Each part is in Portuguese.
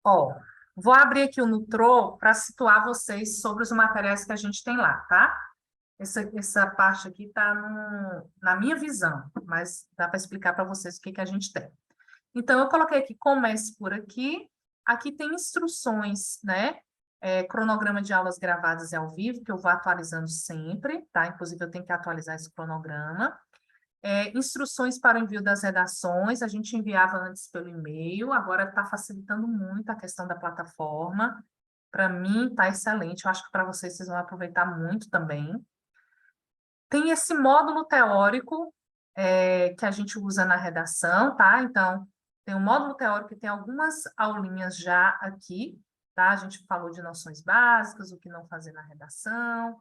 Ó, vou abrir aqui o Nutro para situar vocês sobre os materiais que a gente tem lá, tá? Essa parte aqui está na minha visão, mas dá para explicar para vocês o que que a gente tem. Então, eu coloquei aqui, comece por aqui. Aqui tem instruções, né? Cronograma de aulas gravadas e ao vivo, que eu vou atualizando sempre, tá? Inclusive, eu tenho que atualizar esse cronograma. Instruções para o envio das redações, a gente enviava antes pelo e-mail, agora está facilitando muito a questão da plataforma. Para mim, está excelente. Eu acho que para vocês, vocês vão aproveitar muito também. Tem esse módulo teórico que a gente usa na redação, tá? Então, tem um módulo teórico que tem algumas aulinhas já aqui, tá? A gente falou de noções básicas, o que não fazer na redação.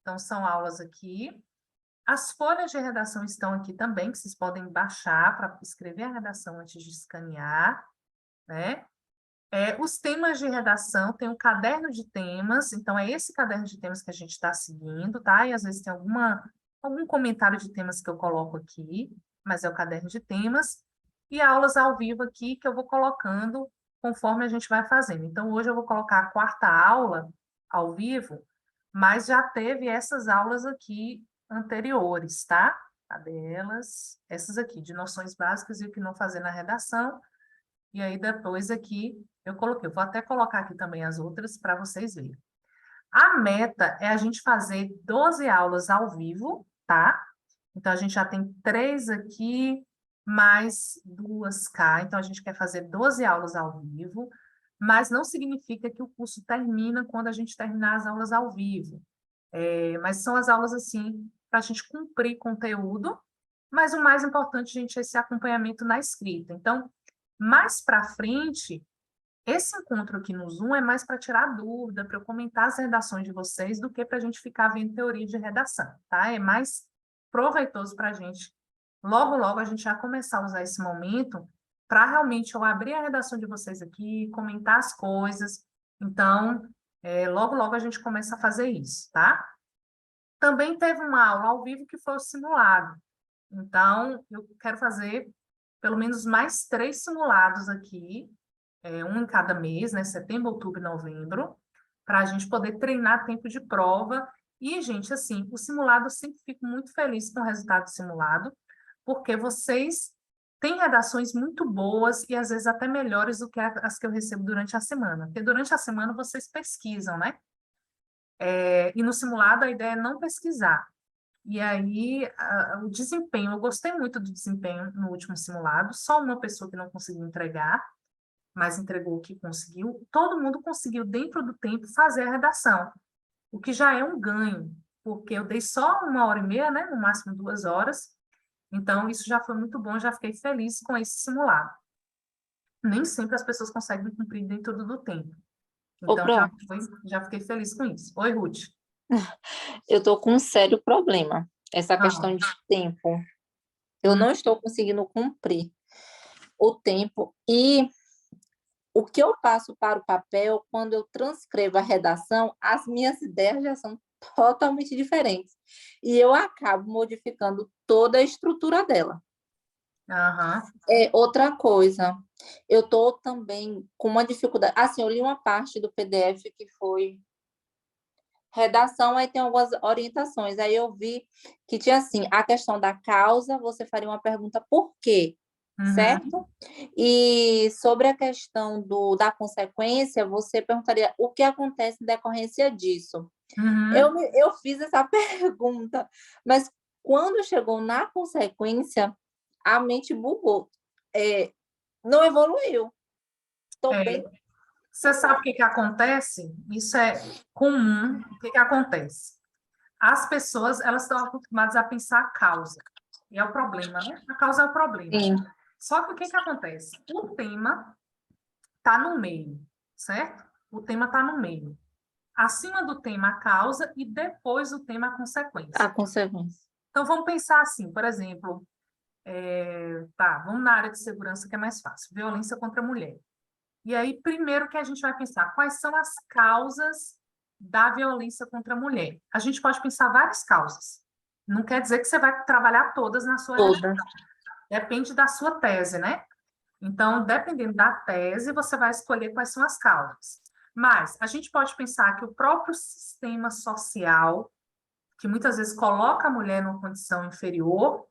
Então, são aulas aqui. As folhas de redação estão aqui também, que vocês podem baixar para escrever a redação antes de escanear, né? Os temas de redação, tem um caderno de temas, então é esse caderno de temas que a gente está seguindo, tá? E às vezes tem algum comentário de temas que eu coloco aqui, mas é o caderno de temas. E aulas ao vivo aqui que eu vou colocando conforme a gente vai fazendo. Então, hoje eu vou colocar a quarta aula ao vivo, mas já teve essas aulas aqui anteriores, tá? Cadê elas? Essas aqui, de noções básicas e o que não fazer na redação. E aí, depois aqui, eu coloquei. Eu vou até colocar aqui também as outras para vocês verem. A meta é a gente fazer 12 aulas ao vivo, tá? Então, a gente já tem 3 aqui, mais 2 cá. Então, a gente quer fazer 12 aulas ao vivo, mas não significa que o curso termina quando a gente terminar as aulas ao vivo. Mas são as aulas, assim, para a gente cumprir conteúdo, mas o mais importante, gente, é esse acompanhamento na escrita. Então, mais para frente, esse encontro aqui no Zoom é mais para tirar dúvida, para eu comentar as redações de vocês, do que para a gente ficar vendo teoria de redação, tá? É mais proveitoso para a gente. Logo, logo, a gente já começar a usar esse momento para realmente eu abrir a redação de vocês aqui, comentar as coisas. Então, logo, logo a gente começa a fazer isso, tá? Também teve uma aula ao vivo que foi o simulado. Então, eu quero fazer pelo menos mais 3 simulados aqui, um em cada mês, né? Setembro, outubro e novembro, para a gente poder treinar tempo de prova. E, gente, assim, o simulado, eu sempre fico muito feliz com o resultado do simulado, porque vocês têm redações muito boas e, às vezes, até melhores do que as que eu recebo durante a semana. Porque durante a semana vocês pesquisam, né? E no simulado a ideia é não pesquisar. E aí, o desempenho, eu gostei muito do desempenho no último simulado, só uma pessoa que não conseguiu entregar, mas entregou o que conseguiu. Todo mundo conseguiu, dentro do tempo, fazer a redação, o que já é um ganho, porque eu dei só 1h30, né, no máximo 2 horas, então isso já foi muito bom, já fiquei feliz com esse simulado. Nem sempre as pessoas conseguem cumprir dentro do tempo, Ô, então Pro, já fiquei feliz com isso. Oi, Ruth. eu tô com um sério problema. Essa Ah, questão de tempo. Eu hum, não estou conseguindo cumprir o tempo. E o que eu passo para o papel, quando eu transcrevo a redação, as minhas ideias já são totalmente diferentes. E eu acabo modificando toda a estrutura dela. aham, Outra coisa, eu estou também com uma dificuldade. Assim, eu li uma parte do PDF que foi redação, aí tem algumas orientações. Aí eu vi que tinha assim, a questão da causa, você faria uma pergunta por quê, uhum, certo? E sobre a questão da consequência, você perguntaria o que acontece em decorrência disso. uhum. Eu fiz essa pergunta, mas quando chegou na consequência, a mente bugou. Não evoluiu. Estou bem. Você sabe o que que acontece? Isso é comum. O que que acontece? As pessoas, elas estão acostumadas a pensar a causa. E é o problema, né? A causa é o problema. Sim, Só que o que que acontece? O tema está no meio, certo? O tema está no meio. Acima do tema, a causa e depois do tema, a a consequência. consequência. Então, vamos pensar assim, por exemplo, vamos na área de segurança que é mais fácil. Violência contra a mulher. E aí, primeiro que a gente vai pensar, quais são as causas da violência contra a mulher? A gente pode pensar várias causas. Não quer dizer que você vai trabalhar todas na sua Toda. redação. Depende da sua tese, né? Então, dependendo da tese, você vai escolher quais são as causas. Mas a gente pode pensar que o próprio sistema social, que muitas vezes coloca a mulher numa condição inferior,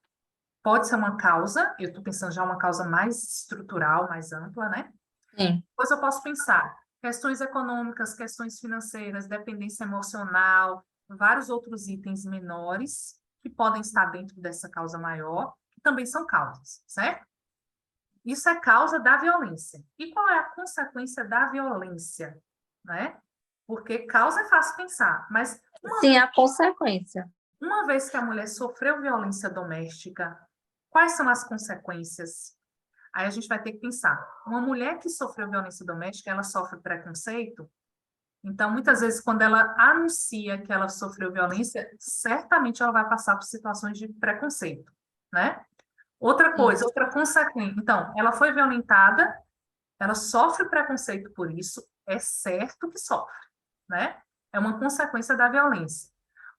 pode ser uma causa. Eu estou pensando já uma causa mais estrutural, mais ampla, né? Sim. Depois eu posso pensar questões econômicas, questões financeiras, dependência emocional, vários outros itens menores que podem estar dentro dessa causa maior, que também são causas, certo? Isso é causa da violência. E qual é a consequência da violência, né? Porque causa é fácil pensar, mas Sim, a consequência. uma vez que a mulher sofreu violência doméstica, quais são as consequências? Aí a gente vai ter que pensar. Uma mulher que sofreu violência doméstica, ela sofre preconceito? Então, muitas vezes, quando ela anuncia que ela sofreu violência, certamente ela vai passar por situações de preconceito, né? Outra Sim. coisa, outra consequência. Então, ela foi violentada, ela sofre preconceito por isso, é certo que sofre, né? É uma consequência da violência.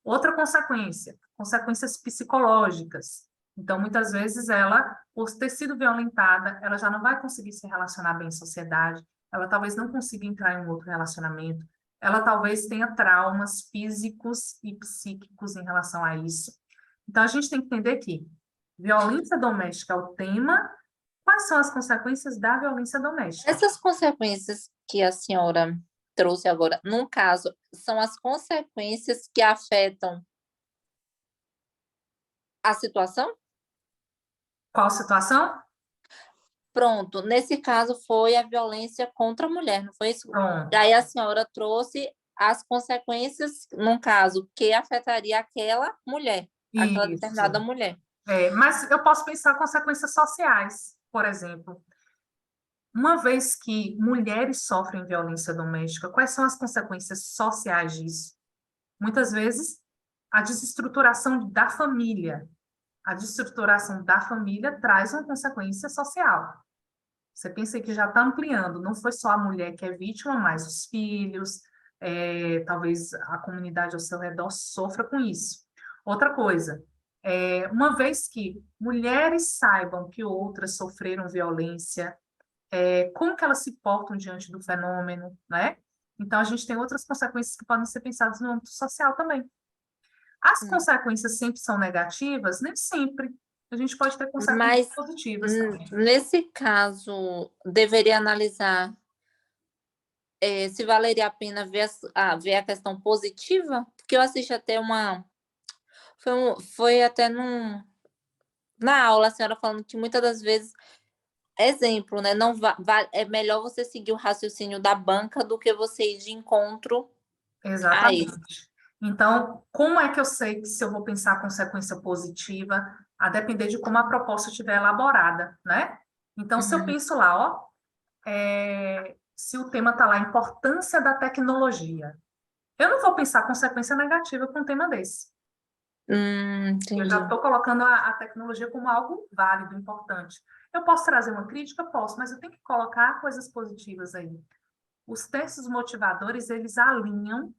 Outra consequência, consequências psicológicas. Então, muitas vezes, ela, por ter sido violentada, ela já não vai conseguir se relacionar bem em sociedade, ela talvez não consiga entrar em um outro relacionamento, ela talvez tenha traumas físicos e psíquicos em relação a isso. Então, a gente tem que entender que violência doméstica é o tema. Quais são as consequências da violência doméstica? Essas consequências que a senhora trouxe agora, num caso, são as consequências que afetam a situação? Qual situação? Pronto, nesse caso foi a violência contra a mulher, não foi isso? Pronto. Aí a senhora trouxe as consequências, num caso, que afetaria aquela mulher, aquela determinada Isso. mulher. Mas eu posso pensar consequências sociais, por exemplo. Uma vez que mulheres sofrem violência doméstica, quais são as consequências sociais disso? Muitas vezes, a desestruturação da família. A desestruturação da família traz uma consequência social. Você pensa que já está ampliando, não foi só a mulher que é vítima, mas os filhos, talvez a comunidade ao seu redor sofra com isso. Outra coisa, uma vez que mulheres saibam que outras sofreram violência, como que elas se portam diante do fenômeno, né? Então, a gente tem outras consequências que podem ser pensadas no âmbito social também. As Hum. consequências sempre são negativas? Nem sempre. A gente pode ter consequências Mas, positivas também. nesse caso, deveria analisar se valeria a pena ver a questão positiva, porque eu assisti até foi até na aula a senhora falando que muitas das vezes, exemplo, né, não é melhor você seguir o raciocínio da banca do que você ir de encontro a isso. Exatamente. Então, como é que eu sei que se eu vou pensar a consequência positiva, a depender de como a proposta estiver elaborada, né? Então, se eu Uhum. penso lá, ó, se o tema está lá, importância da tecnologia, eu não vou pensar consequência negativa com um tema desse. Eu já Entendi. estou colocando a tecnologia como algo válido, importante. Eu posso trazer uma crítica? Posso, mas eu tenho que colocar coisas positivas aí. Os textos motivadores, eles alinham,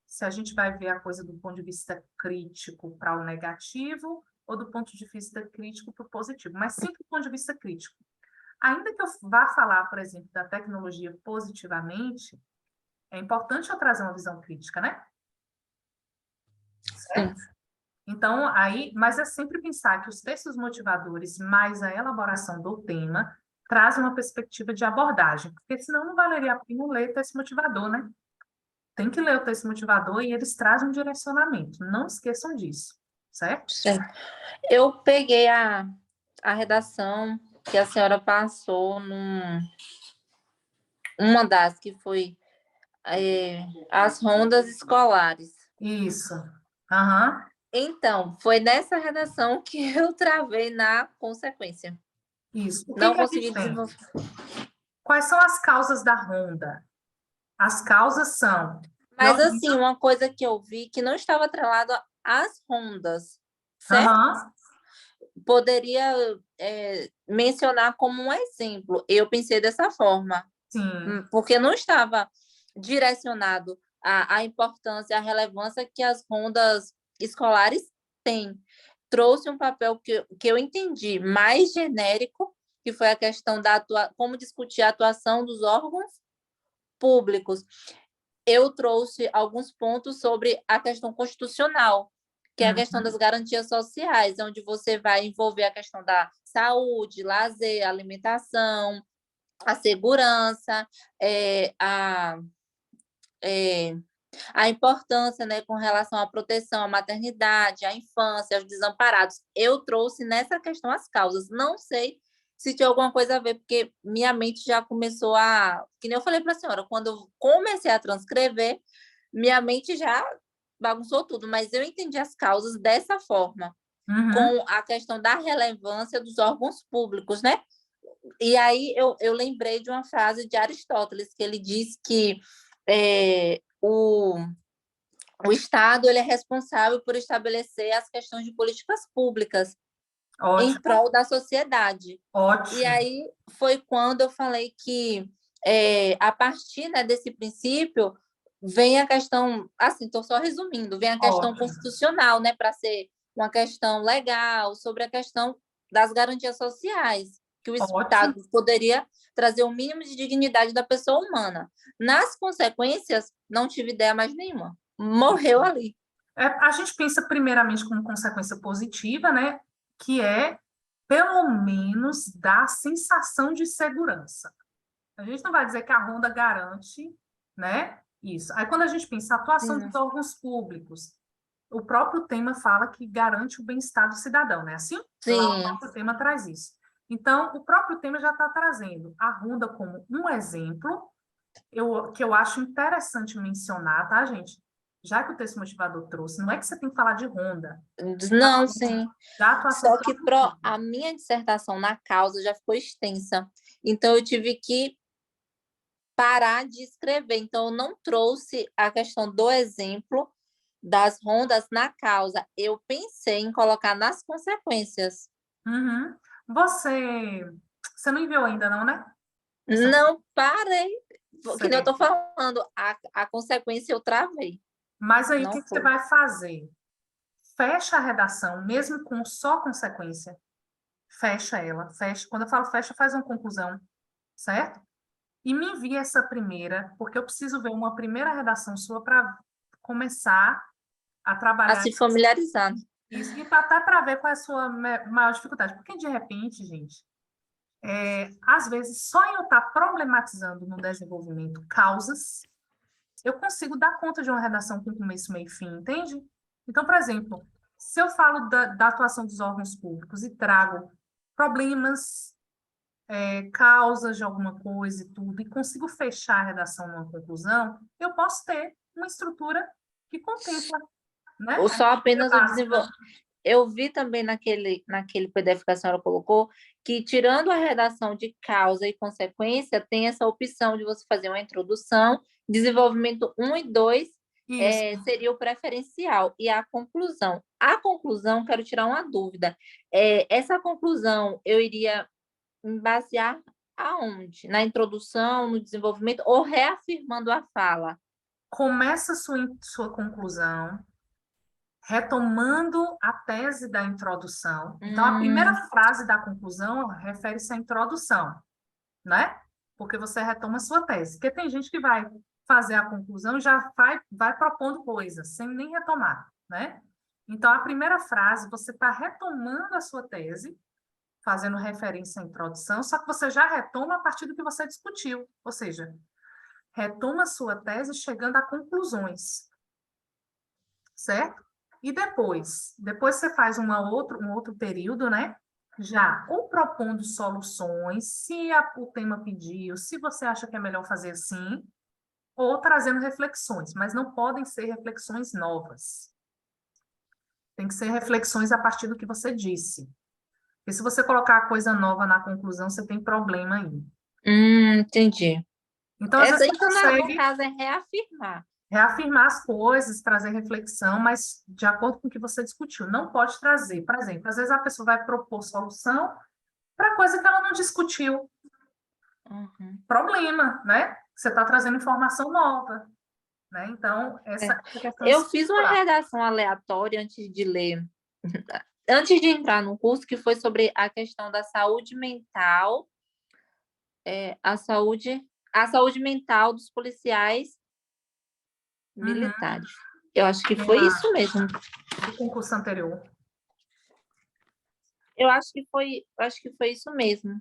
se a gente vai ver a coisa do ponto de vista crítico para o negativo ou do ponto de vista crítico para o positivo, mas sempre do ponto de vista crítico. Ainda que eu vá falar, por exemplo, da tecnologia positivamente, é importante eu trazer uma visão crítica, né? Sim. Certo? Então, aí, mas é sempre pensar que os textos motivadores, mais a elaboração do tema, trazem uma perspectiva de abordagem, porque senão não valeria a pena ler texto motivador, né? Tem que ler o texto motivador e eles trazem um direcionamento. Não esqueçam disso, certo? Sim. Eu peguei a redação que a senhora passou uma das que foi as rondas escolares. Isso. Aham. Então, foi nessa redação que eu travei na consequência. Isso. O que Não que a gente consegui tem? desenvolver. Quais são as causas da ronda? As causas são Mas, assim, violência. uma coisa que eu vi que não estava atrelado às rondas, certo? Aham. Poderia mencionar como um exemplo. Eu pensei dessa forma, Sim. porque não estava direcionado à importância, à relevância que as rondas escolares têm. Trouxe um papel que eu entendi mais genérico que foi a questão como discutir a atuação dos órgãos públicos. Eu trouxe alguns pontos sobre a questão constitucional, que é a questão das garantias sociais, onde você vai envolver a questão da saúde, lazer, alimentação, a segurança, a importância, né, com relação à proteção à maternidade, à infância, aos desamparados. Eu trouxe nessa questão as causas. Não sei se tinha alguma coisa a ver, porque minha mente já começou que nem eu falei para a senhora, quando eu comecei a transcrever, minha mente já bagunçou tudo, mas eu entendi as causas dessa forma, com a questão da relevância dos órgãos públicos, né? E aí eu lembrei de uma frase de Aristóteles, que ele diz que o Estado ele é responsável por estabelecer as questões de políticas públicas em prol da sociedade. Ótimo. E aí foi quando eu falei que, a partir, né, desse princípio, vem a questão, assim, estou só resumindo, vem a questão constitucional, né, para ser uma questão legal, sobre a questão das garantias sociais, que o Estado poderia trazer o mínimo de dignidade da pessoa humana. Nas consequências, não tive ideia mais nenhuma. Morreu ali. A gente pensa primeiramente como consequência positiva, né? Que é, pelo menos, dar sensação de segurança. A gente não vai dizer que a Ronda garante, né? Isso. Aí, quando a gente pensa atuação dos órgãos públicos, o próprio tema fala que garante o bem-estar do cidadão, né? Assim? Sim. Lá o próprio tema traz isso. Então, o próprio tema já está trazendo a Ronda como um exemplo, que eu acho interessante mencionar, tá, gente? Já que o texto motivador trouxe, não é que você tem que falar de Ronda. Não, sim. Só que a minha dissertação na causa já ficou extensa. Então, eu tive que parar de escrever. Então, eu não trouxe a questão do exemplo das rondas na causa. Eu pensei em colocar nas consequências. Você não enviou ainda, não, né? Não, parei. Que nem eu estou falando, a consequência eu travei. Mas aí, o que você vai fazer? Fecha a redação, mesmo com só consequência. Fecha ela. Fecha. Quando eu falo fecha, faz uma conclusão, certo? E me envia essa primeira, porque eu preciso ver uma primeira redação sua para começar a trabalhar. A se familiarizar. Isso, e até para ver qual é a sua maior dificuldade. Porque, de repente, gente, às vezes, só eu estar problematizando no desenvolvimento causas, eu consigo dar conta de uma redação com começo, meio e fim, entende? Então, por exemplo, se eu falo da atuação dos órgãos públicos e trago problemas, causas de alguma coisa e tudo, e consigo fechar a redação numa conclusão, eu posso ter uma estrutura que contempla, né? Ou só apenas o desenvolvimento. Eu vi também naquele PDF que a senhora colocou, que tirando a redação de causa e consequência, tem essa opção de você fazer uma introdução, desenvolvimento 1 e 2 seria o preferencial, e a conclusão. A conclusão, quero tirar uma dúvida. Essa conclusão, eu iria me basear aonde? Na introdução, no desenvolvimento, ou reafirmando a fala? Começa sua conclusão retomando a tese da introdução. Então, a primeira frase da conclusão refere-se à introdução, né? Porque você retoma a sua tese. Porque tem gente que vai fazer a conclusão e já vai propondo coisas, sem nem retomar, né? Então, a primeira frase, você está retomando a sua tese, fazendo referência à introdução, só que você já retoma a partir do que você discutiu, ou seja, retoma a sua tese chegando a conclusões, certo? E depois você faz um outro período, né? Já ou propondo soluções, se o tema pediu, se você acha que é melhor fazer assim, ou trazendo reflexões, mas não podem ser reflexões novas. Tem que ser reflexões a partir do que você disse. Porque se você colocar coisa nova na conclusão, você tem problema aí. Entendi. Então, às vezes, você no caso, é reafirmar as coisas, trazer reflexão, mas de acordo com o que você discutiu. Não pode trazer, por exemplo, às vezes a pessoa vai propor solução para coisa que ela não discutiu. Problema, né? Você está trazendo informação nova, né? Então, essa questão eu fiz uma redação aleatória antes de ler antes de entrar no curso, que foi sobre a questão da saúde mental, a saúde mental dos policiais Uhum. militares. Eu acho que Eu foi isso mesmo. do concurso anterior. Eu acho que foi isso mesmo.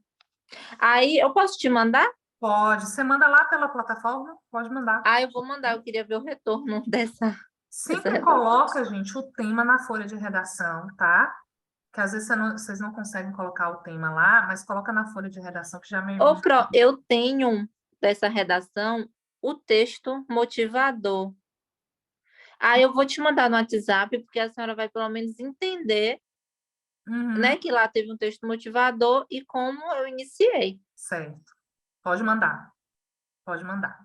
Aí, eu posso te mandar? Pode. Você manda lá pela plataforma? Pode mandar. Ah, eu vou mandar. Eu queria ver o retorno dessa Sempre redação. coloca, gente, o tema na folha de redação, tá? Que às vezes vocês não conseguem colocar o tema lá, mas coloca na folha de redação que já me. Eu tenho dessa redação o texto motivador. Aí eu vou te mandar no WhatsApp, porque a senhora vai pelo menos entender, Uhum, né, que lá teve um texto motivador e como eu iniciei. certo. Pode mandar. Pode mandar.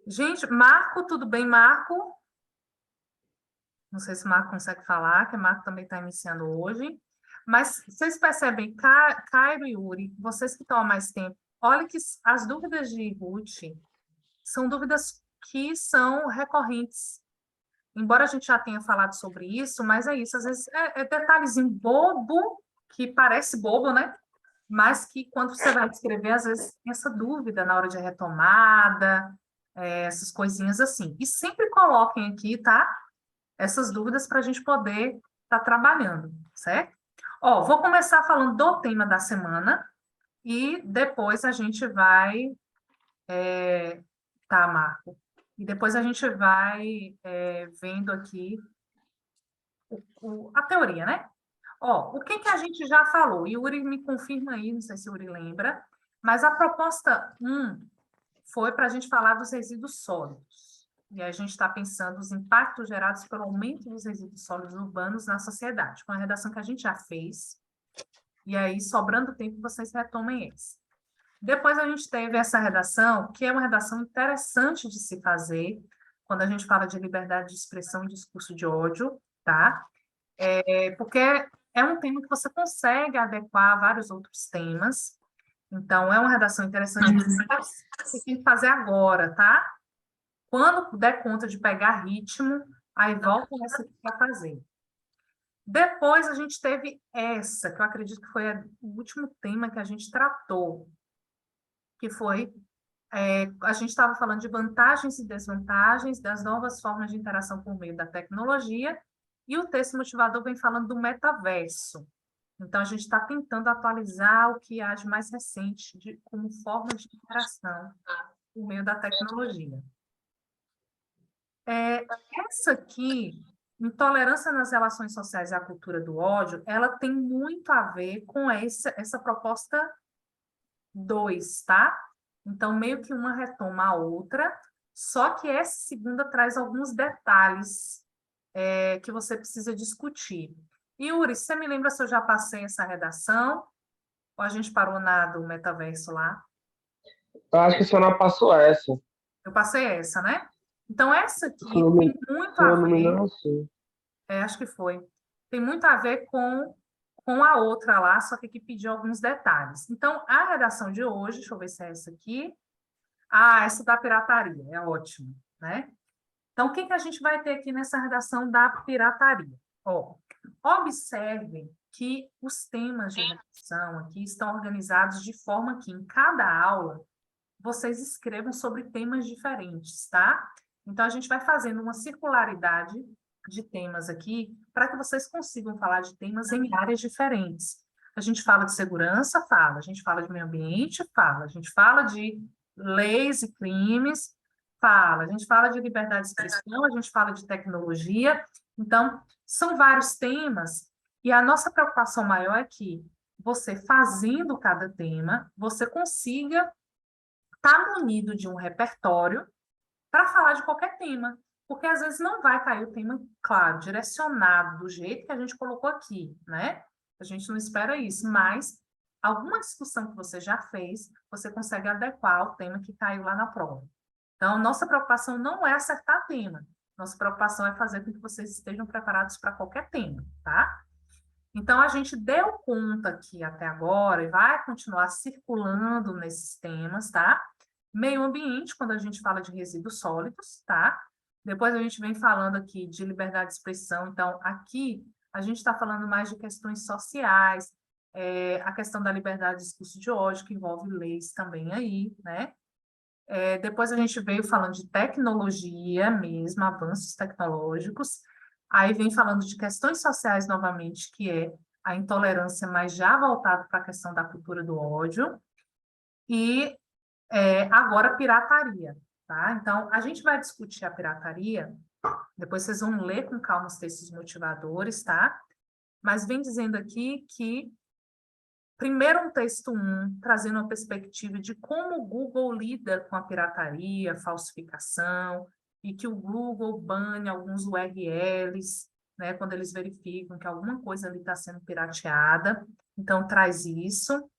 Gente, Marco, tudo bem, Marco? Não sei se o Marco consegue falar, que o Marco também está iniciando hoje. Mas vocês percebem, Cairo e Yuri, vocês que estão há mais tempo, olha que as dúvidas de Ruth são dúvidas que são recorrentes. Embora a gente já tenha falado sobre isso, mas é isso, às vezes é detalhezinho bobo, que parece bobo, né? Mas que quando você vai escrever, às vezes tem essa dúvida na hora de retomada, essas coisinhas assim. E sempre coloquem aqui, tá? Essas dúvidas para a gente poder estar trabalhando, certo? Ó, vou começar falando do tema da semana e depois a gente vai. Tá, Marco? E depois a gente vai vendo aqui a teoria, né? Ó, o que que a gente já falou? Yuri me confirma aí, não sei se o Yuri lembra, mas a proposta 1 foi para a gente falar dos resíduos sólidos. E a gente está pensando os impactos gerados pelo aumento dos resíduos sólidos urbanos na sociedade, com a redação que a gente já fez. E aí, sobrando tempo, vocês retomem esse. Depois a gente teve essa redação, que é uma redação interessante de se fazer, quando a gente fala de liberdade de expressão e discurso de ódio, tá? Porque é um tema que você consegue adequar a vários outros temas. Então, é uma redação interessante, mas você tem que fazer agora, tá? Quando der conta de pegar ritmo, aí volta essa aqui para fazer. Depois a gente teve essa, que eu acredito que foi o último tema que a gente tratou, que foi, a gente estava falando de vantagens e desvantagens das novas formas de interação por meio da tecnologia, e o texto motivador vem falando do metaverso. Então, a gente está tentando atualizar o que há de mais recente como forma de interação por meio da tecnologia. Essa aqui, intolerância nas relações sociais e a cultura do ódio, ela tem muito a ver com essa proposta 2, tá? Então, meio que uma retoma a outra, só que essa segunda traz alguns detalhes que você precisa discutir. Yuri, você me lembra se eu já passei essa redação? Ou a gente parou na do metaverso lá? Eu acho que a senhora passou essa. Eu passei essa, né? Então, essa aqui Se eu não me, tem muito se a eu não me ver, engano, sim. acho que foi, tem muito a ver com a outra lá, só que aqui pediu alguns detalhes. Então, a redação de hoje, deixa eu ver se é essa aqui. Ah, essa da pirataria, é ótimo, né? Então, o que que a gente vai ter aqui nessa redação da pirataria? Ó, observe que os temas de redação aqui estão organizados de forma que, em cada aula, vocês escrevam sobre temas diferentes, tá? Então, a gente vai fazendo uma circularidade de temas aqui para que vocês consigam falar de temas em áreas diferentes. A gente fala de segurança, fala. A gente fala de meio ambiente, fala. A gente fala de leis e crimes, fala. A gente fala de liberdade de expressão, a gente fala de tecnologia. Então, são vários temas e a nossa preocupação maior é que você fazendo cada tema, você consiga estar munido de um repertório para falar de qualquer tema, porque às vezes não vai cair o tema, claro, direcionado do jeito que a gente colocou aqui, né? A gente não espera isso, mas alguma discussão que você já fez, você consegue adequar ao tema que caiu lá na prova. Então, nossa preocupação não é acertar tema, nossa preocupação é fazer com que vocês estejam preparados para qualquer tema, tá? Então, a gente deu conta aqui até agora e vai continuar circulando nesses temas, tá? Meio ambiente, quando a gente fala de resíduos sólidos, tá? Depois a gente vem falando aqui de liberdade de expressão. Então, aqui a gente está falando mais de questões sociais, a questão da liberdade de discurso de ódio, que envolve leis também aí, né? Depois a gente veio falando de tecnologia mesmo, avanços tecnológicos, aí vem falando de questões sociais novamente, que é a intolerância, mas já voltado para a questão da cultura do ódio, e agora pirataria, tá? Então, a gente vai discutir a pirataria, depois vocês vão ler com calma os textos motivadores, tá? Mas vem dizendo aqui que, primeiro um texto 1, trazendo uma perspectiva de como o Google lida com a pirataria, falsificação, e que o Google bane alguns URLs, né, quando eles verificam que alguma coisa ali está sendo pirateada. Então, traz isso.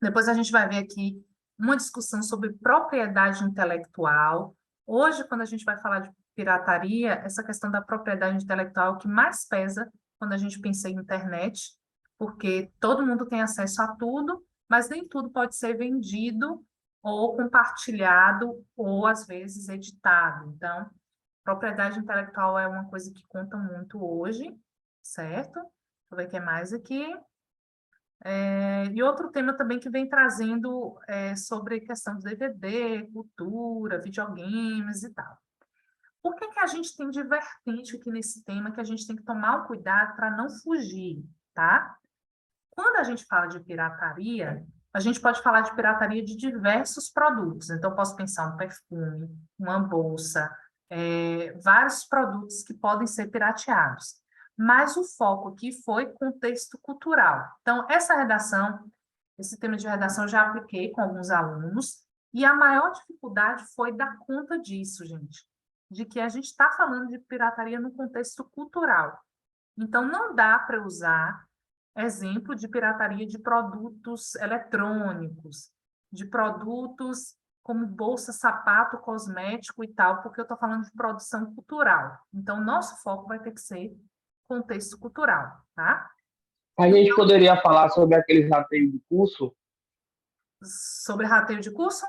Depois a gente vai ver aqui uma discussão sobre propriedade intelectual. Hoje, quando a gente vai falar de pirataria, essa questão da propriedade intelectual é o que mais pesa quando a gente pensa em internet, porque todo mundo tem acesso a tudo, mas nem tudo pode ser vendido ou compartilhado ou, às vezes, editado. Então, propriedade intelectual é uma coisa que conta muito hoje, certo? Deixa eu ver o que mais aqui. E outro tema também que vem trazendo sobre questão de DVD, cultura, videogames e tal. Por que que a gente tem de vertente aqui nesse tema que a gente tem que tomar um cuidado para não fugir, tá? Quando a gente fala de pirataria, a gente pode falar de pirataria de diversos produtos. Então, eu posso pensar um perfume, uma bolsa, vários produtos que podem ser pirateados. Mas o foco aqui foi contexto cultural. Então, esse tema de redação eu já apliquei com alguns alunos, e a maior dificuldade foi dar conta disso, gente, de que a gente está falando de pirataria no contexto cultural. Então, não dá para usar exemplo de pirataria de produtos eletrônicos, de produtos como bolsa, sapato, cosmético e tal, porque eu estou falando de produção cultural. Então, nosso foco vai ter que ser contexto cultural, tá? A gente poderia falar sobre aqueles rateios de curso? Sobre rateio de curso,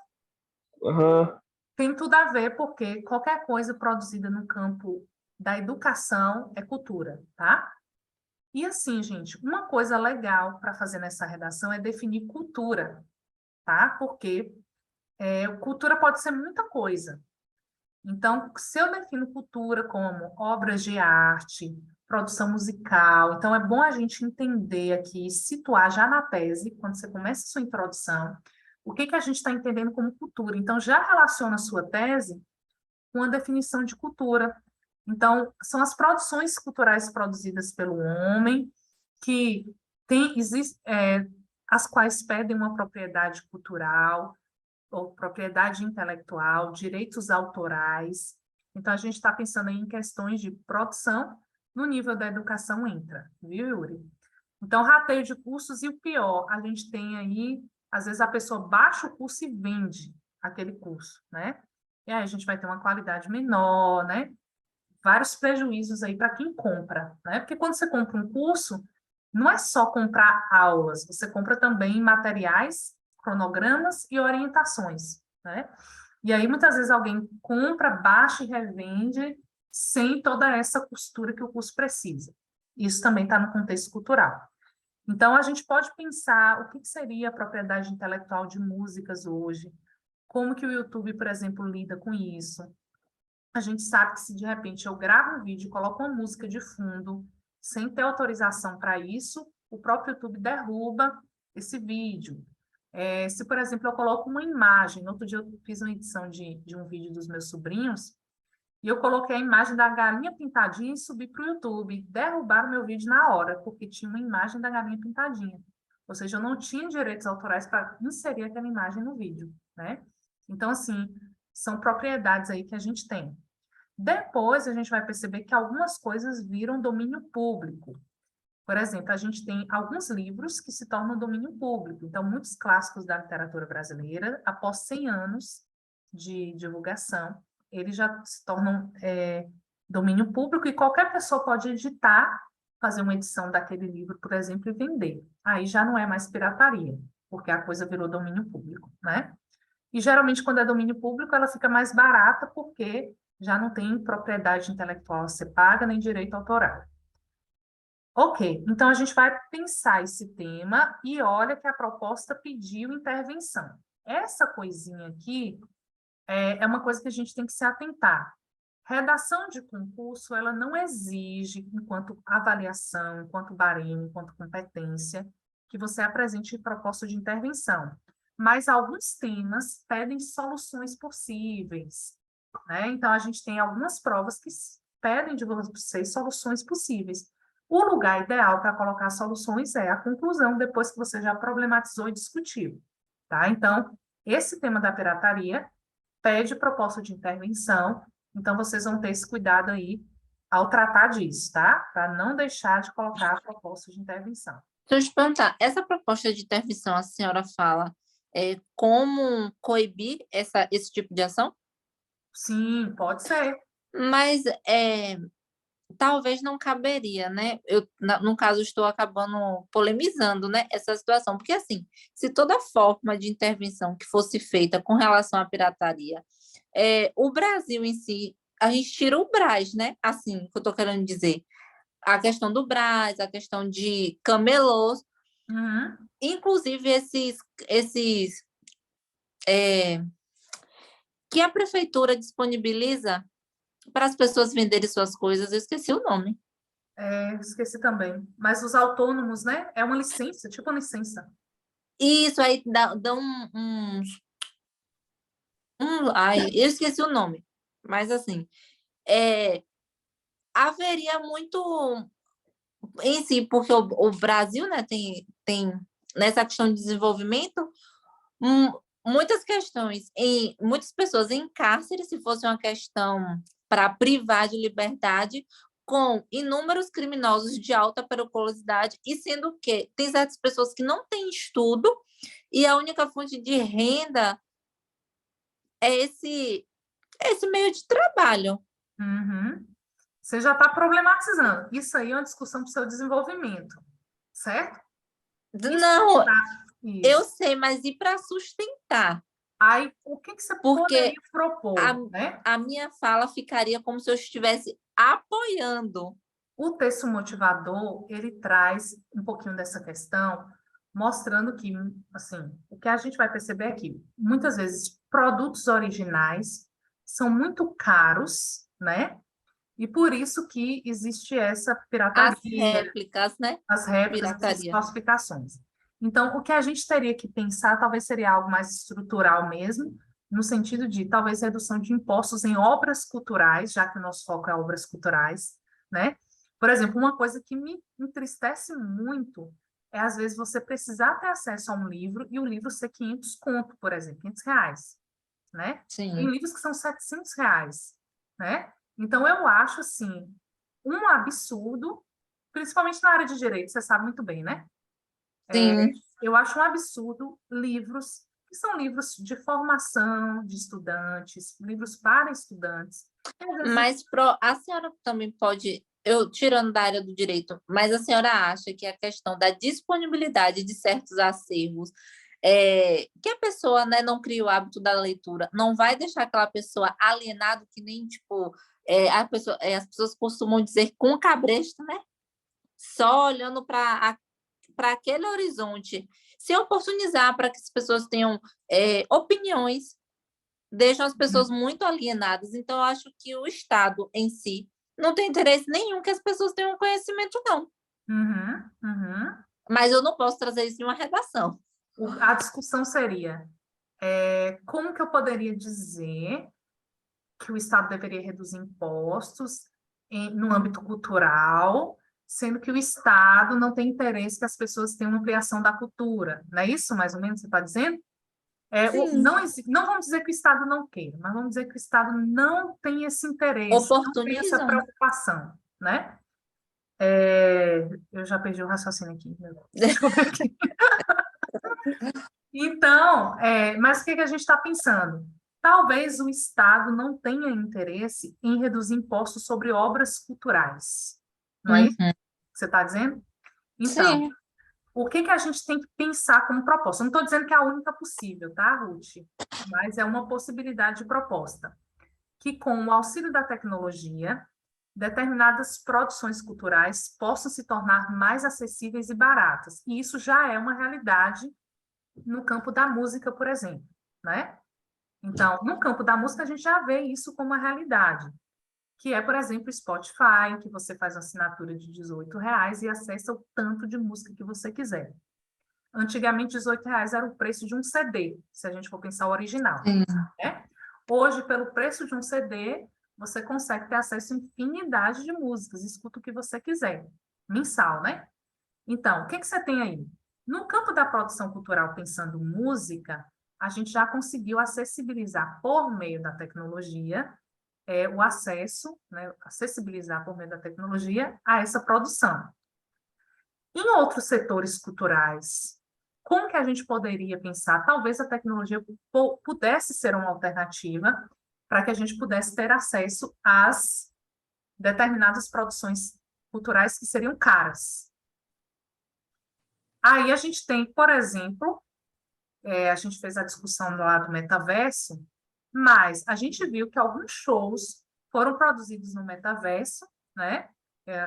Aham. tem tudo a ver, porque qualquer coisa produzida no campo da educação é cultura, tá? E assim, gente, uma coisa legal para fazer nessa redação é definir cultura, tá? Porque cultura pode ser muita coisa. Então, se eu defino cultura como obras de arte, produção musical, então é bom a gente entender aqui, situar já na tese, quando você começa a sua introdução, o que que a gente está entendendo como cultura. Então, já relaciona a sua tese com a definição de cultura. Então, são as produções culturais produzidas pelo homem, que as quais pedem uma propriedade cultural, ou propriedade intelectual, direitos autorais. Então, a gente está pensando aí em questões de produção no nível da educação entra, viu, Yuri? Então, rateio de cursos e o pior, a gente tem aí, às vezes a pessoa baixa o curso e vende aquele curso, né? E aí a gente vai ter uma qualidade menor, né? Vários prejuízos aí para quem compra, né? Porque quando você compra um curso, não é só comprar aulas, você compra também materiais, cronogramas e orientações, né? E aí, muitas vezes, alguém compra, baixa e revende sem toda essa costura que o curso precisa. Isso também está no contexto cultural. Então, a gente pode pensar o que seria a propriedade intelectual de músicas hoje, como que o YouTube, por exemplo, lida com isso. A gente sabe que se de repente eu gravo um vídeo e coloco uma música de fundo, sem ter autorização para isso, o próprio YouTube derruba esse vídeo. Se, por exemplo, eu coloco uma imagem, outro dia eu fiz uma edição de um vídeo dos meus sobrinhos, e eu coloquei a imagem da galinha pintadinha e subi para o YouTube. Derrubaram meu vídeo na hora, porque tinha uma imagem da galinha pintadinha. Ou seja, eu não tinha direitos autorais para inserir aquela imagem no vídeo, né? Então, assim, são propriedades aí que a gente tem. Depois, a gente vai perceber que algumas coisas viram domínio público. Por exemplo, a gente tem alguns livros que se tornam domínio público. Então, muitos clássicos da literatura brasileira, após 100 anos de divulgação, eles já se tornam domínio público e qualquer pessoa pode editar, fazer uma edição daquele livro, por exemplo, e vender. Aí já não é mais pirataria, porque a coisa virou domínio público, né? E geralmente, quando é domínio público, ela fica mais barata porque já não tem propriedade intelectual a ser paga nem direito autoral. Ok, então a gente vai pensar esse tema e olha que a proposta pediu intervenção. Essa coisinha aqui é uma coisa que a gente tem que se atentar. Redação de concurso, ela não exige, enquanto avaliação, enquanto baremo, enquanto competência, que você apresente proposta de intervenção. Mas alguns temas pedem soluções possíveis, né? Então, a gente tem algumas provas que pedem de vocês soluções possíveis. O lugar ideal para colocar soluções é a conclusão, depois que você já problematizou e discutiu, tá? Então, esse tema da pirataria pede proposta de intervenção, então vocês vão ter esse cuidado aí ao tratar disso, tá? Para não deixar de colocar a proposta de intervenção. Deixa eu te perguntar, essa proposta de intervenção, a senhora fala como coibir esse tipo de ação? Sim, pode ser. Mas talvez não caberia, né? No caso, estou acabando polemizando, né, essa situação, porque assim, se toda forma de intervenção que fosse feita com relação à pirataria, o Brasil em si, a gente tira o Brás, né? Assim, o que eu estou querendo dizer, a questão do Brás, a questão de camelôs, Uhum. inclusive esses que a prefeitura disponibiliza para as pessoas venderem suas coisas, eu esqueci o nome. Esqueci também. Mas os autônomos, né? É uma licença, tipo uma licença. Isso aí dá ai, eu esqueci o nome, mas assim, haveria muito em si, porque o Brasil, né, tem nessa questão de desenvolvimento muitas questões, muitas pessoas em cárcere, se fosse uma questão para privar de liberdade, com inúmeros criminosos de alta periculosidade, e sendo que tem certas pessoas que não têm estudo e a única fonte de renda é esse meio de trabalho. Uhum. Você já está problematizando. Isso aí é uma discussão para o seu desenvolvimento, certo? Isso Não, tá- eu isso. sei, mas e para sustentar? Aí, o que que você Porque poderia propor, né? a minha fala ficaria como se eu estivesse apoiando. O texto motivador, ele traz um pouquinho dessa questão, mostrando que, assim, o que a gente vai perceber é que, muitas vezes, produtos originais são muito caros, né? E por isso que existe essa As pirataria, réplicas, né? as réplicas, essas Pirataria. falsificações. Então, o que a gente teria que pensar talvez seria algo mais estrutural mesmo, no sentido de talvez redução de impostos em obras culturais, já que o nosso foco é obras culturais, né? Por exemplo, uma coisa que me entristece muito é, às vezes, você precisar ter acesso a um livro e o livro ser 500 conto, por exemplo, 500 reais, né? Tem Sim, livros que são 700 reais, né? Então, eu acho, assim, um absurdo, principalmente na área de direito, você sabe muito bem, né? sim. Eu acho um absurdo livros que são livros de formação de estudantes, livros para estudantes. Às vezes, Mas a senhora também pode, eu tirando da área do direito, mas a senhora acha que a questão da disponibilidade de certos acervos, que a pessoa, né, não cria o hábito da leitura, não vai deixar aquela pessoa alienada, que nem, tipo, as pessoas costumam dizer com cabresto, né? Só olhando para aquele horizonte, se oportunizar para que as pessoas tenham opiniões, deixam as pessoas muito alienadas. Então, eu acho que o Estado em si não tem interesse nenhum que as pessoas tenham conhecimento, não. uhum, uhum. Mas eu não posso trazer isso em uma redação. A discussão seria, como que eu poderia dizer que o Estado deveria reduzir impostos no âmbito cultural, sendo que o Estado não tem interesse que as pessoas tenham ampliação da cultura. Não é isso, mais ou menos, você está dizendo? Sim. Não vamos dizer que o Estado não queira, mas vamos dizer que o Estado não tem esse interesse, não tem essa Oportunizam. preocupação, né? Eu já perdi o raciocínio aqui. Meu Deus. Deixa eu ver aqui. Então, mas o que que a gente está pensando? Talvez o Estado não tenha interesse em reduzir impostos sobre obras culturais. Não é isso Uhum. que você está dizendo? Então, Sim. o que que a gente tem que pensar como proposta? Eu não estou dizendo que é a única possível, tá, Ruth? Mas é uma possibilidade de proposta. Que com o auxílio da tecnologia, determinadas produções culturais possam se tornar mais acessíveis e baratas. E isso já é uma realidade no campo da música, por exemplo, né? Então, no campo da música, a gente já vê isso como uma realidade, que é, por exemplo, o Spotify, que você faz uma assinatura de R$ 18 e acessa o tanto de música que você quiser. Antigamente, R$ 18 era o preço de um CD, se a gente for pensar o original, Sim. né? Hoje, pelo preço de um CD, você consegue ter acesso a infinidade de músicas, escuta o que você quiser, mensal, né? Então, o que que você tem aí? No campo da produção cultural, pensando música, a gente já conseguiu acessibilizar por meio da tecnologia, o acesso, né, acessibilizar por meio da tecnologia a essa produção. Em outros setores culturais, como que a gente poderia pensar? Talvez a tecnologia pudesse ser uma alternativa para que a gente pudesse ter acesso às determinadas produções culturais que seriam caras. Aí a gente tem, por exemplo, a gente fez a discussão lá do metaverso, mas a gente viu que alguns shows foram produzidos no metaverso, né?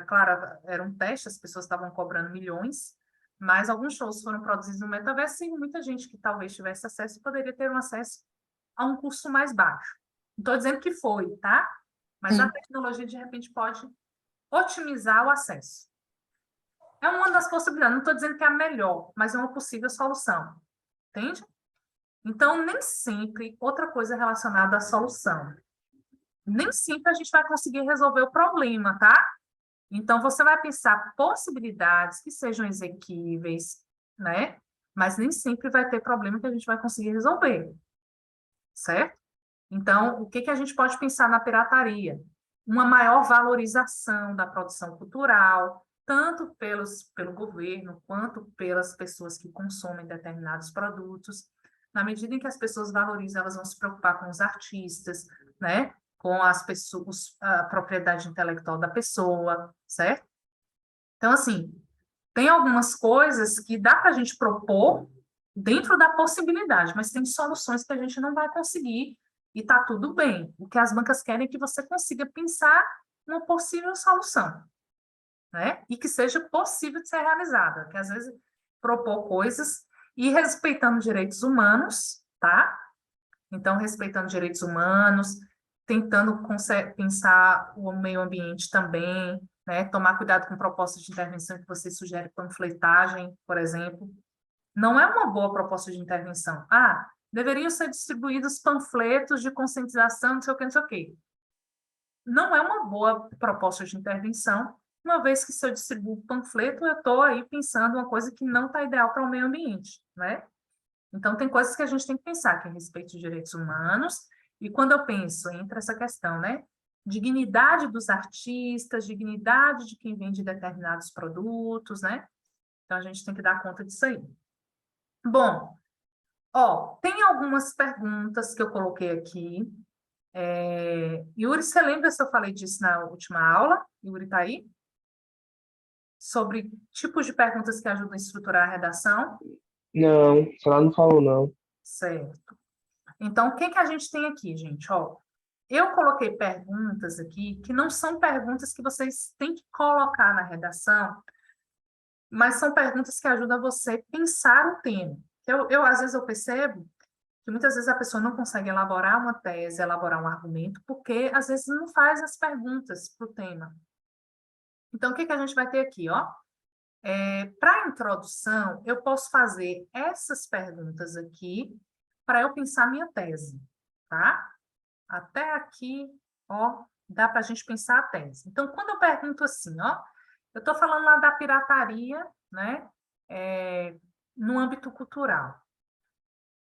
Claro, era um teste, as pessoas estavam cobrando milhões, mas alguns shows foram produzidos no metaverso e muita gente que talvez tivesse acesso poderia ter um acesso a um custo mais baixo. Não estou dizendo que foi, tá? Mas a tecnologia, de repente, pode otimizar o acesso. É uma das possibilidades, não estou dizendo que é a melhor, mas é uma possível solução. Entende? Então, nem sempre, outra coisa relacionada à solução, nem sempre a gente vai conseguir resolver o problema, tá? Então, você vai pensar possibilidades que sejam exequíveis, né? Mas nem sempre vai ter problema que a gente vai conseguir resolver, certo? Então, o que que a gente pode pensar na pirataria? Uma maior valorização da produção cultural, tanto pelo governo, quanto pelas pessoas que consomem determinados produtos. Na medida em que as pessoas valorizam, elas vão se preocupar com os artistas, né? Com as pessoas, a propriedade intelectual da pessoa, certo? Então, assim, tem algumas coisas que dá para a gente propor dentro da possibilidade, mas tem soluções que a gente não vai conseguir e está tudo bem. O que as bancas querem é que você consiga pensar uma possível solução, né? E que seja possível de ser realizada, que às vezes propor coisas e respeitando direitos humanos, tá? Então, respeitando direitos humanos, tentando pensar o meio ambiente também, né? Tomar cuidado com propostas de intervenção que você sugere, panfletagem, por exemplo. Não é uma boa proposta de intervenção. Ah, deveriam ser distribuídos panfletos de conscientização, não sei o que, não sei o quê. Não é uma boa proposta de intervenção, uma vez que se eu distribuo panfleto, eu estou aí pensando uma coisa que não está ideal para o meio ambiente, né? Então, tem coisas que a gente tem que pensar, que é a respeito de direitos humanos, e quando eu penso, entra essa questão, né? Dignidade dos artistas, dignidade de quem vende determinados produtos, né? Então, a gente tem que dar conta disso aí. Bom, tem algumas perguntas que eu coloquei aqui. Yuri, você lembra se eu falei disso na última aula? Yuri está aí? Sobre tipos de perguntas que ajudam a estruturar a redação? Não, ela não falou, não. Certo. Então, o que que a gente tem aqui, gente? Eu coloquei perguntas aqui que não são perguntas que vocês têm que colocar na redação, mas são perguntas que ajudam você a pensar o tema. Às vezes, eu percebo que muitas vezes a pessoa não consegue elaborar uma tese, elaborar um argumento, porque às vezes não faz as perguntas para o tema. Então, o que que a gente vai ter aqui, para a introdução, eu posso fazer essas perguntas aqui para eu pensar minha tese, tá? Até aqui, dá para a gente pensar a tese. Então, quando eu pergunto assim, eu estou falando lá da pirataria, né, no âmbito cultural.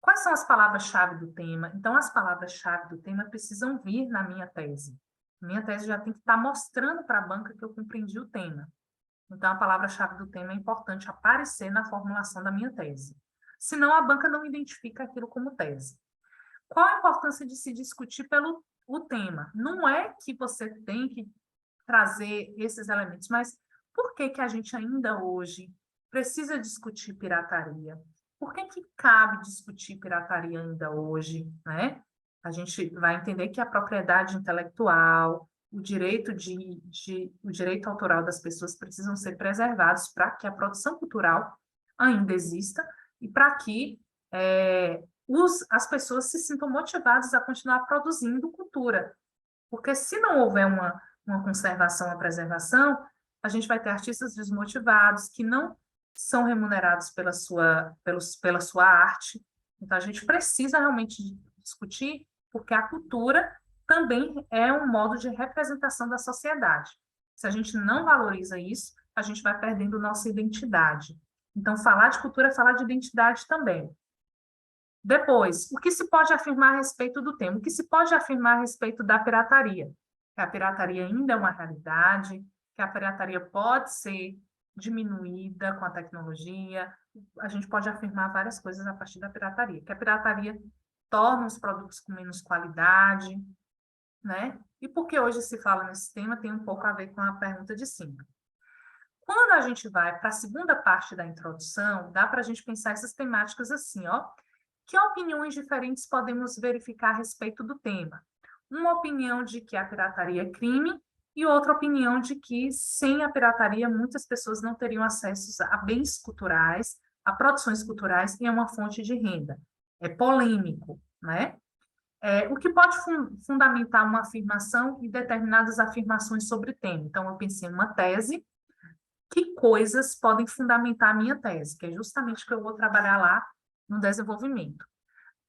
Quais são as palavras-chave do tema? Então, as palavras-chave do tema precisam vir na minha tese. Minha tese já tem que estar mostrando para a banca que eu compreendi o tema. Então, a palavra-chave do tema é importante aparecer na formulação da minha tese. Senão, a banca não identifica aquilo como tese. Qual a importância de se discutir pelo o tema? Não é que você tem que trazer esses elementos, mas por que que a gente ainda hoje precisa discutir pirataria? Por que que cabe discutir pirataria ainda hoje, né? A gente vai entender que a propriedade intelectual, o direito o direito autoral das pessoas precisam ser preservados para que a produção cultural ainda exista e para que as pessoas se sintam motivadas a continuar produzindo cultura. Porque se não houver uma conservação, uma preservação, a gente vai ter artistas desmotivados que não são remunerados pela sua arte. Então, a gente precisa realmente discutir, porque a cultura também é um modo de representação da sociedade. Se a gente não valoriza isso, a gente vai perdendo nossa identidade. Então, falar de cultura é falar de identidade também. Depois, o que se pode afirmar a respeito do tema? O que se pode afirmar a respeito da pirataria? Que a pirataria ainda é uma realidade, que a pirataria pode ser diminuída com a tecnologia. A gente pode afirmar várias coisas a partir da pirataria, que a pirataria torna os produtos com menos qualidade, né? E porque hoje se fala nesse tema, tem um pouco a ver com a pergunta de cima. Quando a gente vai para a segunda parte da introdução, dá para a gente pensar essas temáticas assim, ó. Que opiniões diferentes podemos verificar a respeito do tema? Uma opinião de que a pirataria é crime e outra opinião de que, sem a pirataria, muitas pessoas não teriam acesso a bens culturais, a produções culturais e a uma fonte de renda. É polêmico, né? O que pode fundamentar uma afirmação e determinadas afirmações sobre o tema? Então, eu pensei em uma tese. Que coisas podem fundamentar a minha tese? Que é justamente o que eu vou trabalhar lá no desenvolvimento.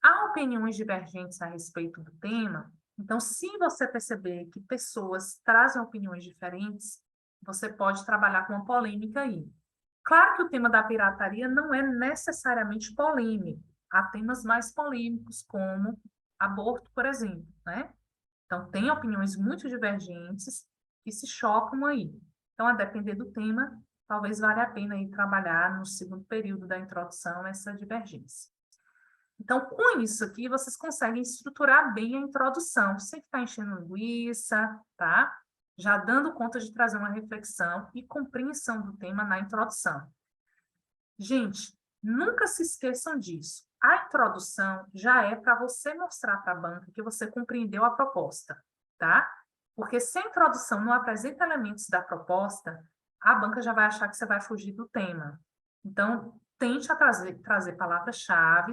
Há opiniões divergentes a respeito do tema, então, se você perceber que pessoas trazem opiniões diferentes, você pode trabalhar com uma polêmica aí. Claro que o tema da pirataria não é necessariamente polêmico. Há temas mais polêmicos, como aborto, por exemplo, né? Então, tem opiniões muito divergentes que se chocam aí. Então, a depender do tema, talvez valha a pena aí trabalhar no segundo período da introdução essa divergência. Então, com isso aqui, vocês conseguem estruturar bem a introdução, sem ficar enchendo linguiça, tá? Já dando conta de trazer uma reflexão e compreensão do tema na introdução. Gente, nunca se esqueçam disso. A introdução já é para você mostrar para a banca que você compreendeu a proposta, tá? Porque se a introdução não apresenta elementos da proposta, a banca já vai achar que você vai fugir do tema. Então, tente trazer palavras-chave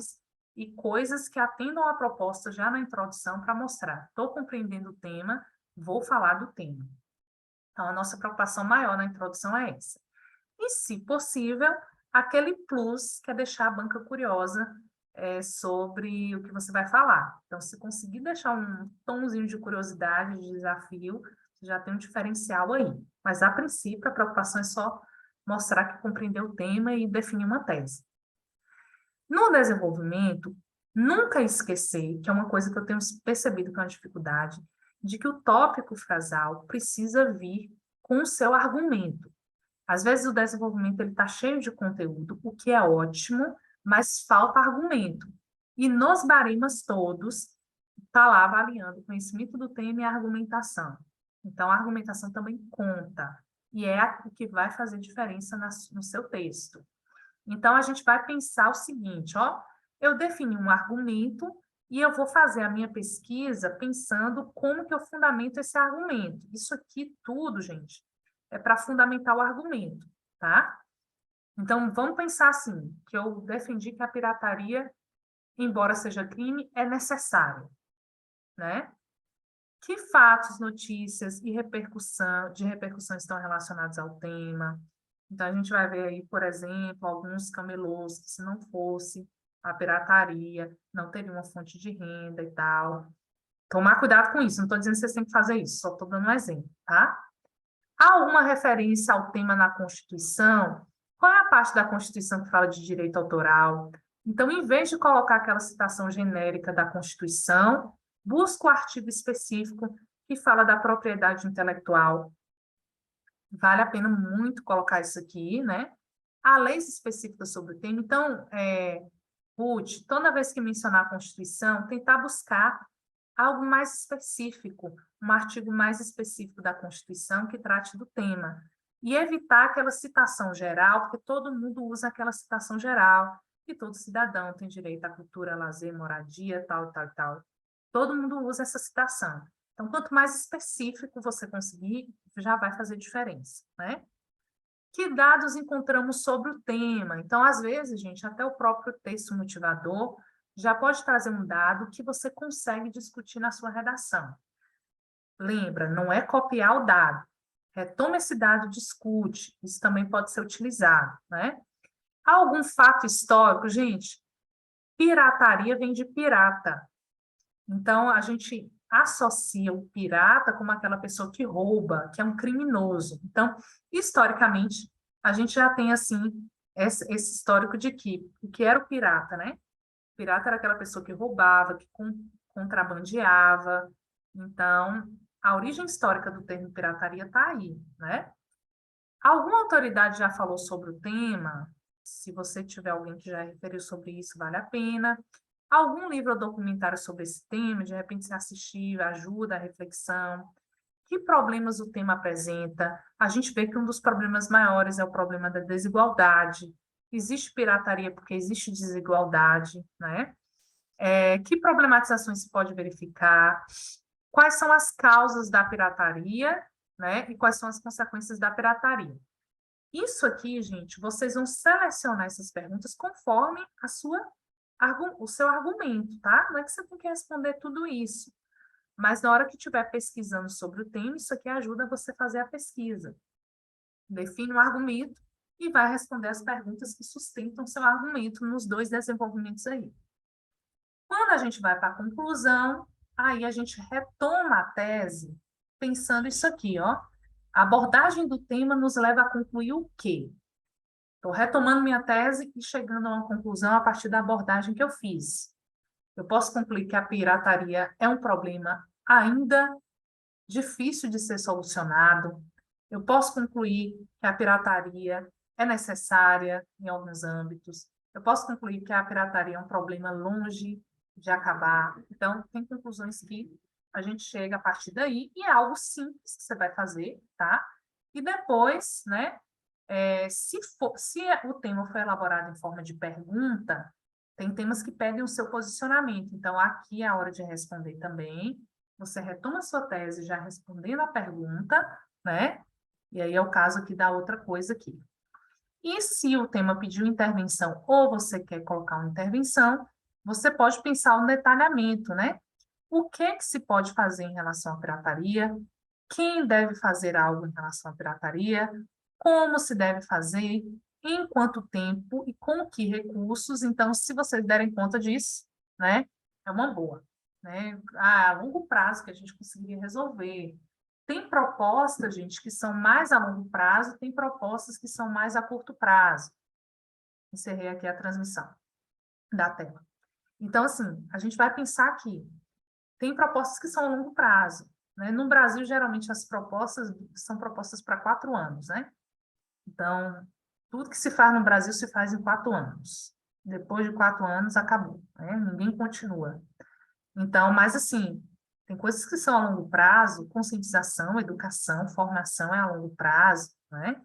e coisas que atendam à proposta já na introdução para mostrar. Estou compreendendo o tema, vou falar do tema. Então, a nossa preocupação maior na introdução é essa. E, se possível, aquele plus que é deixar a banca curiosa sobre o que você vai falar. Então, se conseguir deixar um tomzinho de curiosidade, de desafio, já tem um diferencial aí. Mas, a princípio, a preocupação é só mostrar que compreendeu o tema e definir uma tese. No desenvolvimento, nunca esquecer, que é uma coisa que eu tenho percebido que é uma dificuldade, de que o tópico frasal precisa vir com o seu argumento. Às vezes o desenvolvimento está cheio de conteúdo, o que é ótimo, mas falta argumento. E nos baremas todos, está lá avaliando o conhecimento do tema e a argumentação. Então, a argumentação também conta, e é o que vai fazer diferença no seu texto. Então, a gente vai pensar o seguinte, ó, eu defini um argumento e eu vou fazer a minha pesquisa pensando como que eu fundamento esse argumento. Isso aqui tudo, gente, é para fundamentar o argumento, tá? Então, vamos pensar assim, que eu defendi que a pirataria, embora seja crime, é necessária, né? Que fatos, notícias e repercussão estão relacionados ao tema? Então, a gente vai ver aí, por exemplo, alguns camelôs que, se não fosse a pirataria, não teriam uma fonte de renda e tal. Tomar cuidado com isso, não estou dizendo que vocês têm que fazer isso, só estou dando um exemplo, tá? Há alguma referência ao tema na Constituição? Qual é a parte da Constituição que fala de direito autoral? Então, em vez de colocar aquela citação genérica da Constituição, busca o artigo específico que fala da propriedade intelectual. Vale a pena muito colocar isso aqui, né? Há leis específicas sobre o tema. Então, Ruth, toda vez que mencionar a Constituição, tentar buscar algo mais específico, um artigo mais específico da Constituição que trate do tema. E evitar aquela citação geral, porque todo mundo usa aquela citação geral, que todo cidadão tem direito à cultura, lazer, moradia, tal, tal, tal. Todo mundo usa essa citação. Então, quanto mais específico você conseguir, já vai fazer diferença, né? Que dados encontramos sobre o tema? Então, às vezes, gente, até o próprio texto motivador já pode trazer um dado que você consegue discutir na sua redação. Lembra, não é copiar o dado. Retoma esse dado, discute. Isso também pode ser utilizado, né? Há algum fato histórico, gente? Pirataria vem de pirata. Então, a gente associa o pirata como aquela pessoa que rouba, que é um criminoso. Então, historicamente, a gente já tem, assim, esse histórico de que o que era o pirata, né? O pirata era aquela pessoa que roubava, que contrabandeava. Então, a origem histórica do termo pirataria está aí, né? Alguma autoridade já falou sobre o tema? Se você tiver alguém que já referiu sobre isso, vale a pena. Algum livro ou documentário sobre esse tema, de repente você assistir, ajuda a reflexão. Que problemas o tema apresenta? A gente vê que um dos problemas maiores é o problema da desigualdade. Existe pirataria porque existe desigualdade, né? Que problematizações se pode verificar? Quais são as causas da pirataria, né? E quais são as consequências da pirataria? Isso aqui, gente, vocês vão selecionar essas perguntas conforme o seu argumento, tá? Não é que você tem que responder tudo isso, mas na hora que estiver pesquisando sobre o tema, isso aqui ajuda você a fazer a pesquisa. Define um argumento e vai responder as perguntas que sustentam seu argumento nos dois desenvolvimentos aí. Quando a gente vai para a conclusão, aí a gente retoma a tese pensando isso aqui, ó. A abordagem do tema nos leva a concluir o quê? Estou retomando minha tese e chegando a uma conclusão a partir da abordagem que eu fiz. Eu posso concluir que a pirataria é um problema ainda difícil de ser solucionado. Eu posso concluir que a pirataria é necessária em alguns âmbitos. Eu posso concluir que a pirataria é um problema longe de acabar. Então, tem conclusões que a gente chega a partir daí e é algo simples que você vai fazer, tá? E depois, né, se o tema for elaborado em forma de pergunta, tem temas que pedem o seu posicionamento. Então, aqui é a hora de responder também. Você retoma a sua tese já respondendo a pergunta, né? E aí é o caso aqui da outra coisa aqui. E se o tema pediu intervenção ou você quer colocar uma intervenção, você pode pensar um detalhamento, né? O que se pode fazer em relação à pirataria? Quem deve fazer algo em relação à pirataria? Como se deve fazer? Em quanto tempo e com que recursos? Então, se vocês derem conta disso, né? É uma boa, né? A longo prazo que a gente conseguiria resolver. Tem propostas, gente, que são mais a longo prazo, tem propostas que são mais a curto prazo. Encerrei aqui a transmissão da tela. Então, assim, a gente vai pensar aqui. Tem propostas que são a longo prazo, né? No Brasil, geralmente, as propostas são propostas para 4 anos, né? Então, tudo que se faz no Brasil se faz em 4 anos. Depois de 4 anos, acabou, né? Ninguém continua. Então, mas assim, tem coisas que são a longo prazo, conscientização, educação, formação é a longo prazo, né?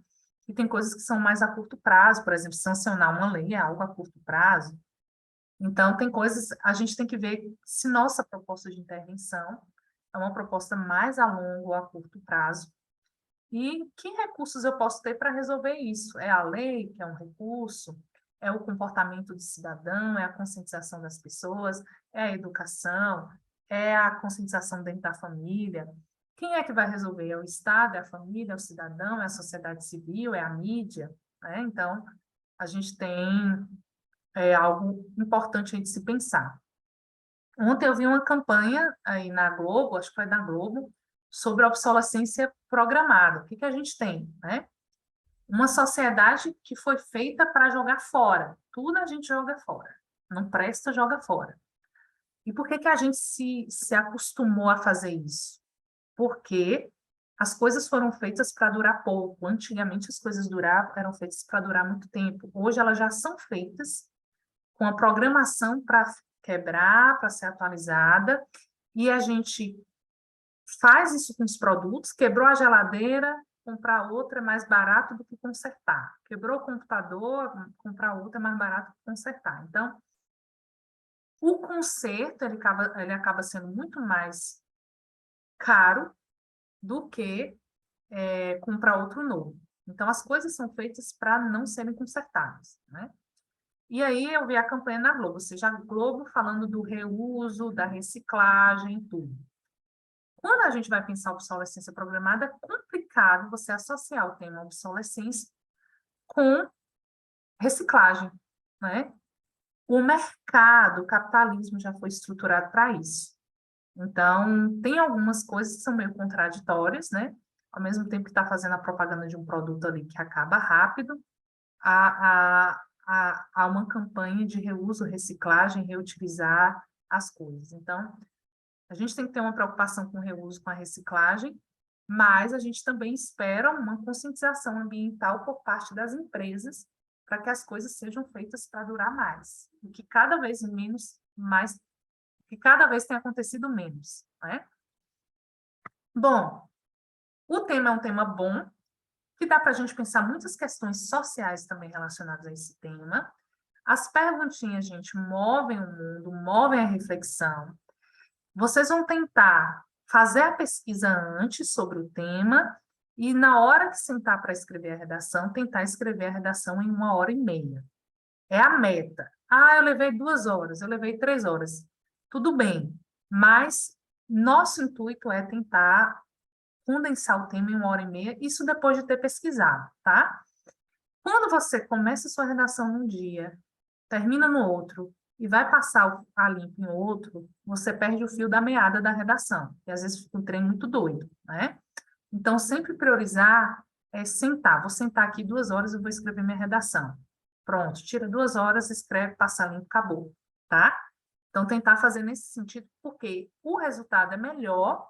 E tem coisas que são mais a curto prazo, por exemplo, sancionar uma lei é algo a curto prazo. Então, tem coisas, a gente tem que ver se nossa proposta de intervenção é uma proposta mais a longo ou a curto prazo. E que recursos eu posso ter para resolver isso? É a lei, que é um recurso? É o comportamento do cidadão? É a conscientização das pessoas? É a educação? É a conscientização dentro da família? Quem é que vai resolver? É o Estado? É a família? É o cidadão? É a sociedade civil? É a mídia? Né? Então, a gente tem algo importante aí de se pensar. Ontem eu vi uma campanha aí na Globo, acho que foi da Globo, sobre a obsolescência programada. O que a gente tem, né? Uma sociedade que foi feita para jogar fora. Tudo a gente joga fora. Não presta, joga fora. E por que a gente se acostumou a fazer isso? Porque as coisas foram feitas para durar pouco. Antigamente as coisas eram feitas para durar muito tempo. Hoje elas já são feitas com a programação para quebrar, para ser atualizada, e a gente faz isso com os produtos, quebrou a geladeira, comprar outra é mais barato do que consertar. Quebrou o computador, comprar outra é mais barato do que consertar. Então, o conserto ele acaba sendo muito mais caro do que comprar outro novo. Então, as coisas são feitas para não serem consertadas, né? E aí eu vi a campanha na Globo, ou seja, a Globo falando do reuso, da reciclagem, tudo. Quando a gente vai pensar obsolescência programada, é complicado você associar o tema obsolescência com reciclagem, né? O mercado, o capitalismo já foi estruturado para isso. Então, tem algumas coisas que são meio contraditórias, né? Ao mesmo tempo que está fazendo a propaganda de um produto ali que acaba rápido, há uma campanha de reuso, reciclagem, reutilizar as coisas. Então, a gente tem que ter uma preocupação com o reuso, com a reciclagem, mas a gente também espera uma conscientização ambiental por parte das empresas para que as coisas sejam feitas para durar mais, e que cada vez tem acontecido menos, né? Bom, o tema é um tema bom, que dá para a gente pensar muitas questões sociais também relacionadas a esse tema. As perguntinhas, gente, movem o mundo, movem a reflexão. Vocês vão tentar fazer a pesquisa antes sobre o tema e, na hora que sentar para escrever a redação, tentar escrever a redação em 1h30. É a meta. Ah, eu levei 2 horas, eu levei 3 horas. Tudo bem, mas nosso intuito é tentar condensar o tema em 1h30, isso depois de ter pesquisado, tá? Quando você começa a sua redação num dia, termina no outro e vai passar a limpo em outro, você perde o fio da meada da redação, e às vezes fica um trem muito doido, né? Então, sempre priorizar é sentar. Vou sentar aqui 2 horas e vou escrever minha redação. Pronto, tira 2 horas, escreve, passa limpo, acabou, tá? Então, tentar fazer nesse sentido, porque o resultado é melhor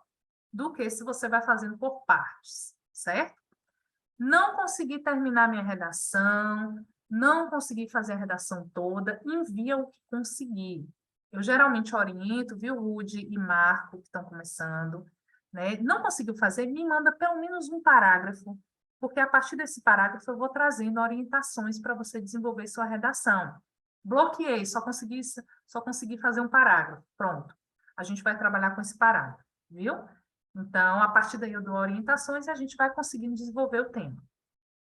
do que se você vai fazendo por partes, certo? Não consegui terminar minha redação, não consegui fazer a redação toda, envia o que conseguir. Eu geralmente oriento, viu, Rude e Marco, que estão começando, né? Não conseguiu fazer, me manda pelo menos um parágrafo, porque a partir desse parágrafo eu vou trazendo orientações para você desenvolver sua redação. Bloqueei, só consegui fazer um parágrafo. Pronto. A gente vai trabalhar com esse parágrafo, viu? Então, a partir daí eu dou orientações e a gente vai conseguindo desenvolver o tema.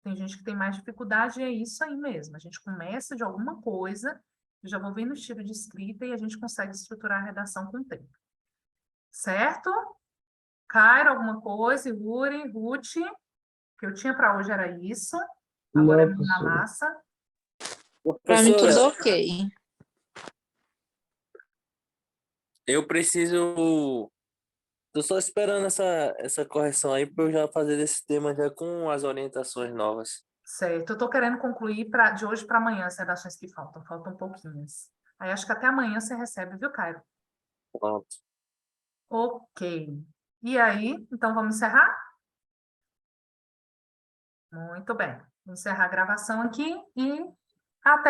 Tem gente que tem mais dificuldade e é isso aí mesmo. A gente começa de alguma coisa, eu já vou vendo o estilo de escrita e a gente consegue estruturar a redação com o tempo. Certo? Cairo, alguma coisa? Yuri, Ruth? O que eu tinha para hoje era isso. Agora é Não, mão na professora. massa. Para mim, tudo Professora, ok. eu preciso. Tô só esperando essa correção aí para eu já fazer esse tema já com as orientações novas. Certo. Eu estou querendo concluir de hoje para amanhã as redações que faltam. Faltam pouquinhas. Aí acho que até amanhã você recebe, viu, Cairo? Pronto. Ok. E aí, então vamos encerrar? Muito bem. Vou encerrar a gravação aqui e até a